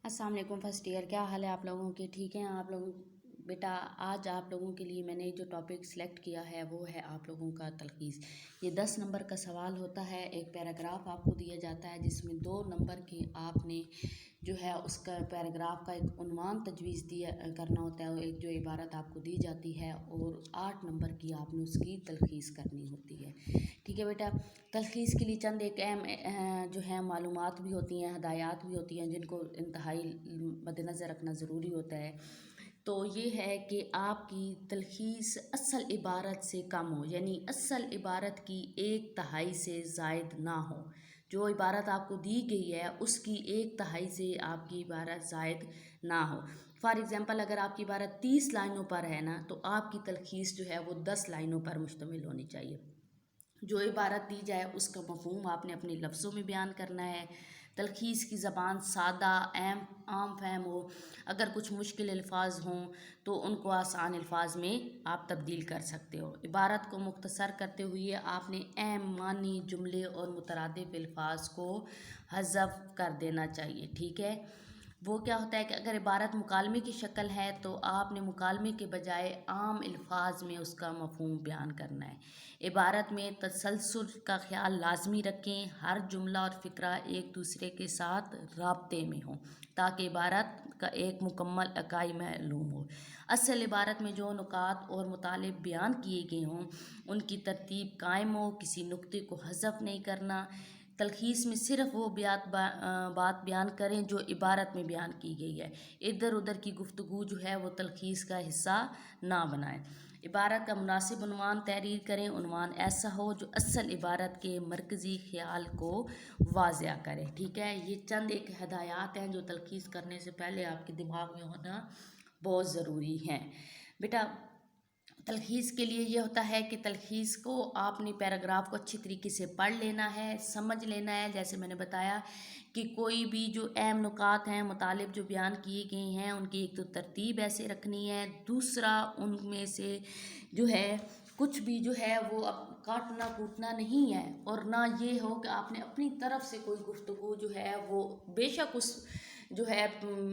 अस्सलाम वालेकुम first year, क्या हाल है आप लोगों के? ठीक हैं आप लोग? बेटा, आज आप लोगों के लिए मैंने जो टॉपिक सिलेक्ट किया है वो है आप लोगों का तलखीस। ये 10 नंबर का सवाल होता है। एक पैराग्राफ आपको दिया जाता है जिसमें 2 नंबर के आपने जो है उसका पैराग्राफ का एक उन्वान तजवीज़ दिया करना होता है। एक जो इबारत आपको दी जाती है और 8 नंबर की आपने उसकी तलखीस करनी होती है। ठीक है बेटा, तलखीस के लिए चंद एक अहम जो है मालूमात भी होती हैं, हदायत भी होती हैं जिनको इंतहाई मद्देनज़र रखना ज़रूरी होता है। तो ये है कि आपकी तलखीस असल इबारत से कम हो, यानी असल इबारत की 1/3 से ज़ायद ना हो। जो इबारत आपको दी गई है उसकी 1/3 से आपकी इबारत ज़ायद ना हो। फॉर एग्ज़ाम्पल, अगर आपकी इबारत 30 लाइनों पर है ना, तो आपकी तलखीस जो है वो 10 लाइनों पर मुश्तमिल होनी चाहिए। जो इबारत दी जाए उसका मफ़हूम आपने अपने लफ्ज़ों में बयान करना है। तलखीस की ज़बान सादा आम फहम हो। अगर कुछ मुश्किल अल्फाज हों तो उनको आसान अल्फाज में आप तब्दील कर सकते हो। इबारत को मुख्तसर करते हुए आपने अहम मानी जुमले और मुतरादिफ अल्फाज को हज़फ कर देना चाहिए। ठीक है, वो क्या होता है कि अगर इबारत मुकालमे की शक्ल है तो आपने मुकालमे के बजाय आम अल्फाज में उसका मफ़हूम बयान करना है। इबारत में तसलसल का ख्याल लाजमी रखें। हर जुमला और फ़िक्रा एक दूसरे के साथ राब्ते में हो ताकि इबारत का एक मुकम्मल इकाई मालूम हो। असल इबारत में जो नुकात और मुतालिब बयान किए गए हों उनकी तरतीब कायम हो, किसी नुक्ते को हज़फ नहीं करना। तलखीस में सिर्फ वो बात बयान करें जो इबारत में बयान की गई है। इधर उधर की गुफ्तगू जो है वो तलखीस का हिस्सा ना बनाएं। इबारत का मुनासिब उन्वान तहरीर करें। उन्वान ऐसा हो जो असल इबारत के मरकज़ी ख्याल को वाज़िया करे। ठीक है, ये चंद एक हदायत हैं जो तलखीस करने से पहले आपके दिमाग में होना बहुत ज़रूरी है। बेटा, तलखीस के लिए ये होता है कि तलखीस को आपने पैराग्राफ को अच्छी तरीके से पढ़ लेना है, समझ लेना है। जैसे मैंने बताया कि कोई भी जो अहम नुकात हैं मुतालिब जो बयान किए गए हैं उनकी एक तो तरतीब ऐसे रखनी है, दूसरा उनमें से जो है कुछ भी जो है वो अब काटना कूटना नहीं है, और ना ये हो कि आपने अपनी तरफ से कोई गुफ्तगू जो है वो बेशक उस जो है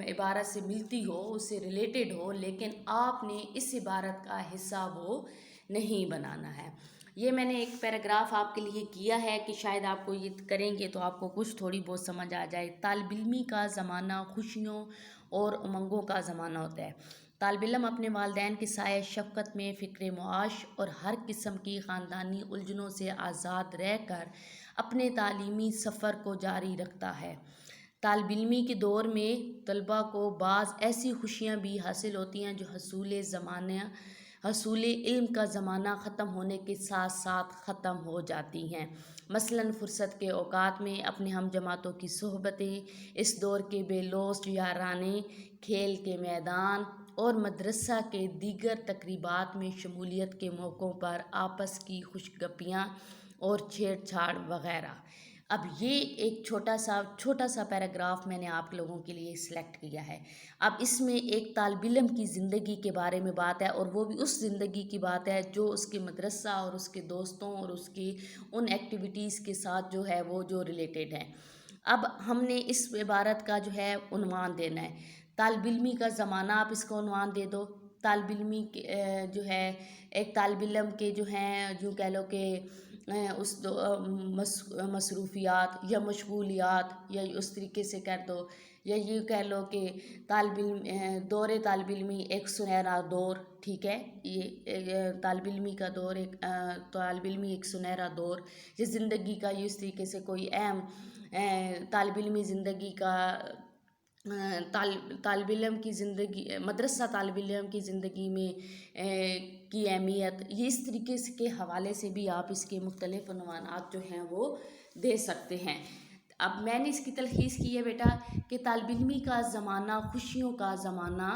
इबारत से मिलती हो, उससे रिलेटेड हो, लेकिन आपने इस इबारत का हिस्सा वो नहीं बनाना है। ये मैंने एक पैराग्राफ आपके लिए किया है कि शायद आपको ये करेंगे तो आपको कुछ थोड़ी बहुत समझ आ जाए। तालिब-इल्मी का ज़माना खुशियों और उमंगों का ज़माना होता है। तालिब-इल्म अपने वालिदैन के साए शफ़क़त में फ़िक्र मुआश और हर किस्म की ख़ानदानी उलझनों से आज़ाद रहकर अपने तालीमी सफ़र को जारी रखता है। तालिब-इल्मी के दौर में तलबा को बाज़ ऐसी खुशियाँ भी हासिल होती हैं जो हसूल इल्म का ज़माना ख़त्म होने के साथ साथ ख़त्म हो जाती हैं। मसलन फ़ुर्सत के औकात में अपने हम जमातों की सोहबतें, इस दौर के बेलोस्ट याराने, खेल के मैदान और मदरसा के दीगर तकरीबात में शमूलियत के मौक़ों पर आपस की खुशगपियाँ और छेड़छाड़ वग़ैरह। अब ये एक छोटा सा पैराग्राफ मैंने आप लोगों के लिए सिलेक्ट किया है। अब इसमें एक तालिब-इल्म की ज़िंदगी के बारे में बात है, और वो भी उस ज़िंदगी की बात है जो उसके मदरसा और उसके दोस्तों और उसकी उन एक्टिविटीज़ के साथ जो है वो जो रिलेटेड है। अब हमने इस इबारत का जो है उन्वान देना है। तालिब-इल्मी का ज़माना आप इसका उन्वान दे दो। तालिब-इल्मी के जो है एक तालिब-इल्म के जो हैं यूँ कह लो कि उस मसरूफ़ियात या मशगूलियात या उस तरीके से कर दो, या ये कह लो कि दौर तालिब-इल्मी एक सुनहरा दौर। ठीक है, ये तालिब-इल्मी का दौर एक तालिब-इल्मी एक सुनहरा दौर, ये ज़िंदगी का ये इस तरीके से कोई अहम तालिब-इल्मी ज़िंदगी का तालिब-इल्म की ज़िंदगी, मदरसा तालिब-इल्म की ज़िंदगी में की अहमियत, ये इस तरीके से के हवाले से भी आप इसके मुख्तलिफ़ उन्वानात जो हैं वो दे सकते हैं। अब मैंने इसकी तलख़ीस की है बेटा कि तालिब-इल्मी का ज़माना खुशियों का ज़माना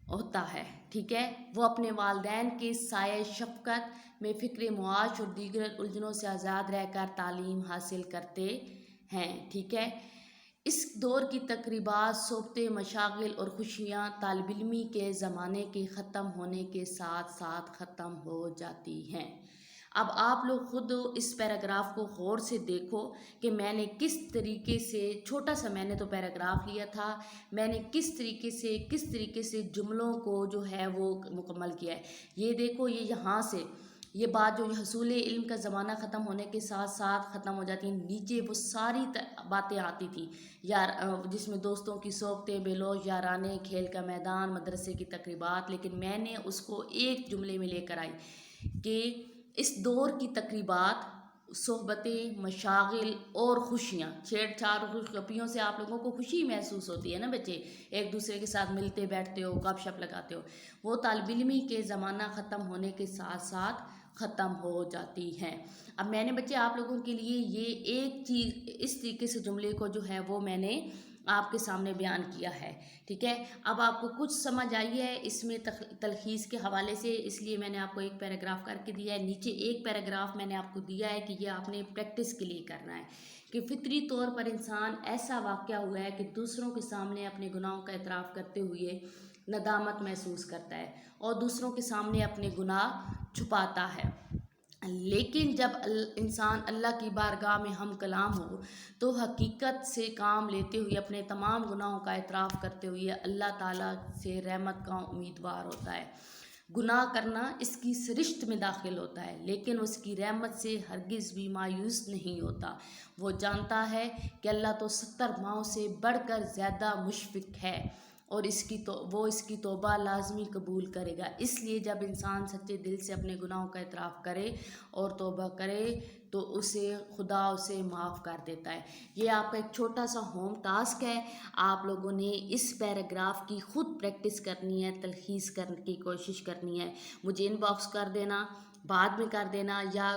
होता है। ठीक है, वो अपने वालिदैन के साए शफ़क़त में फ़िक्र मुआश और दीगर उलझनों से आज़ाद रहकर तालीम हासिल करते हैं। ठीक है, इस दौर की तक़रीबात, सोबतें, मशागिल और खुशियाँ तालिब-इल्मी के ज़माने के ख़त्म होने के साथ साथ ख़त्म हो जाती हैं। اب آپ لوگ خود اس پیراگراف کو غور سے دیکھو کہ میں نے کس طریقے سے، چھوٹا سا میں نے تو پیراگراف لیا تھا، میں نے کس طریقے سے جملوں کو جو ہے وہ مکمل کیا ہے. یہ دیکھو، یہ یہاں سے یہ بات جو حصول علم کا زمانہ ختم ہونے کے ساتھ ساتھ ختم ہو جاتی ہیں، نیچے وہ ساری باتیں آتی تھیں یار، جس میں دوستوں کی صحبتیں، بے لوث یارانے، کھیل کا میدان، مدرسے کی تقریبات. لیکن میں نے اس کو ایک جملے میں لے کر آئی کہ اس دور کی تقریبات، صحبتیں، مشاغل اور خوشیاں، چھیڑ چھاڑ خوش گپیوں سے آپ لوگوں کو خوشی محسوس ہوتی ہے نا بچے، ایک دوسرے کے ساتھ ملتے بیٹھتے ہو، گپ شپ لگاتے ہو، وہ طالب علمی کے زمانہ ختم ہونے کے ساتھ ساتھ ختم ہو جاتی ہیں. اب میں نے بچے آپ لوگوں کے لیے یہ ایک چیز اس طریقے سے جملے کو جو ہے وہ میں نے آپ کے سامنے بیان کیا ہے. ٹھیک ہے، اب آپ کو کچھ سمجھ آئی ہے اس میں تلخیص کے حوالے سے، اس لیے میں نے آپ کو ایک پیراگراف کر کے دیا ہے. نیچے ایک پیراگراف میں نے آپ کو دیا ہے کہ یہ آپ نے پریکٹس کے لیے کرنا ہے کہ فطری طور پر انسان ایسا واقعہ ہوا ہے کہ دوسروں کے سامنے اپنے گناہوں کا اعتراف کرتے ہوئے ندامت محسوس کرتا ہے اور دوسروں کے سامنے اپنے گناہ چھپاتا ہے. لیکن جب انسان اللہ کی بارگاہ میں ہم کلام ہو تو حقیقت سے کام لیتے ہوئے اپنے تمام گناہوں کا اعتراف کرتے ہوئے اللہ تعالیٰ سے رحمت کا امیدوار ہوتا ہے. گناہ کرنا اس کی سرشت میں داخل ہوتا ہے، لیکن اس کی رحمت سے ہرگز بھی مایوس نہیں ہوتا. وہ جانتا ہے کہ اللہ تو 70 ماؤں سے بڑھ کر زیادہ مشفق ہے اور وہ اس کی توبہ لازمی قبول کرے گا. اس لیے جب انسان سچے دل سے اپنے گناہوں کا اعتراف کرے اور توبہ کرے تو خدا اسے معاف کر دیتا ہے. یہ آپ کا ایک چھوٹا سا ہوم ٹاسک ہے. آپ لوگوں نے اس پیراگراف کی خود پریکٹس کرنی ہے، تلخیص کرنے کی کوشش کرنی ہے. مجھے ان باکس کر دینا، بعد میں کر دینا، یا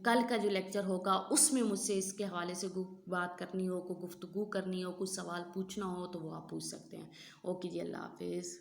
کل کا جو لیکچر ہوگا اس میں مجھ سے اس کے حوالے سے بات کرنی ہو، کوئی گفتگو کرنی ہو، کچھ سوال پوچھنا ہو تو وہ آپ پوچھ سکتے ہیں. اوکے جی، اللہ حافظ.